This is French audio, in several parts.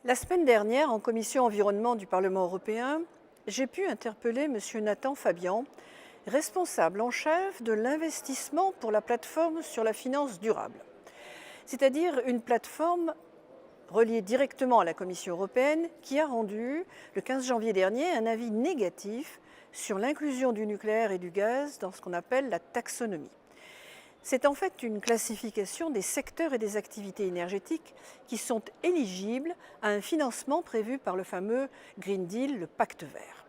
La semaine dernière, en commission environnement du Parlement européen, j'ai pu interpeller M. Nathan Fabian, responsable en chef de l'investissement pour la plateforme sur la finance durable, c'est-à-dire une plateforme reliée directement à la Commission européenne qui a rendu, le 15 janvier dernier, un avis négatif sur l'inclusion du nucléaire et du gaz dans ce qu'on appelle la taxonomie. C'est en fait une classification des secteurs et des activités énergétiques qui sont éligibles à un financement prévu par le fameux Green Deal, le pacte vert.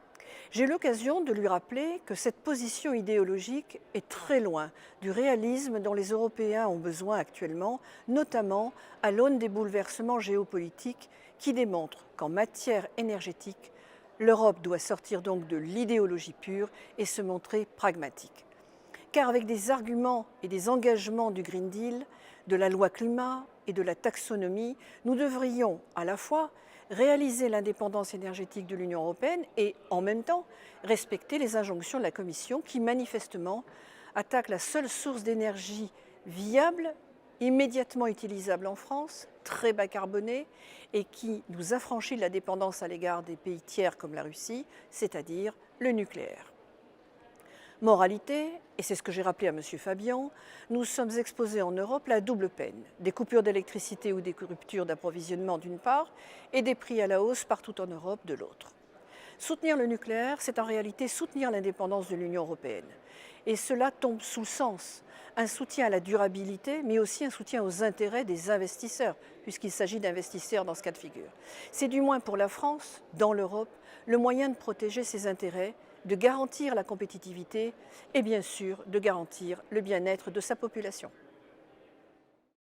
J'ai eu l'occasion de lui rappeler que cette position idéologique est très loin du réalisme dont les Européens ont besoin actuellement, notamment à l'aune des bouleversements géopolitiques qui démontrent qu'en matière énergétique, l'Europe doit sortir donc de l'idéologie pure et se montrer pragmatique. Car avec des arguments et des engagements du Green Deal, de la loi climat et de la taxonomie, nous devrions à la fois réaliser l'indépendance énergétique de l'Union européenne et en même temps respecter les injonctions de la Commission qui manifestement attaque la seule source d'énergie viable, immédiatement utilisable en France, très bas carbonée et qui nous affranchit de la dépendance à l'égard des pays tiers comme la Russie, c'est-à-dire le nucléaire. Moralité, et c'est ce que j'ai rappelé à M. Fabian, nous sommes exposés en Europe à la double peine, des coupures d'électricité ou des ruptures d'approvisionnement d'une part, et des prix à la hausse partout en Europe de l'autre. Soutenir le nucléaire, c'est en réalité soutenir l'indépendance de l'Union européenne. Et cela tombe sous le sens, un soutien à la durabilité, mais aussi un soutien aux intérêts des investisseurs, puisqu'il s'agit d'investisseurs dans ce cas de figure. C'est du moins pour la France, dans l'Europe, le moyen de protéger ses intérêts, de garantir la compétitivité et bien sûr de garantir le bien-être de sa population.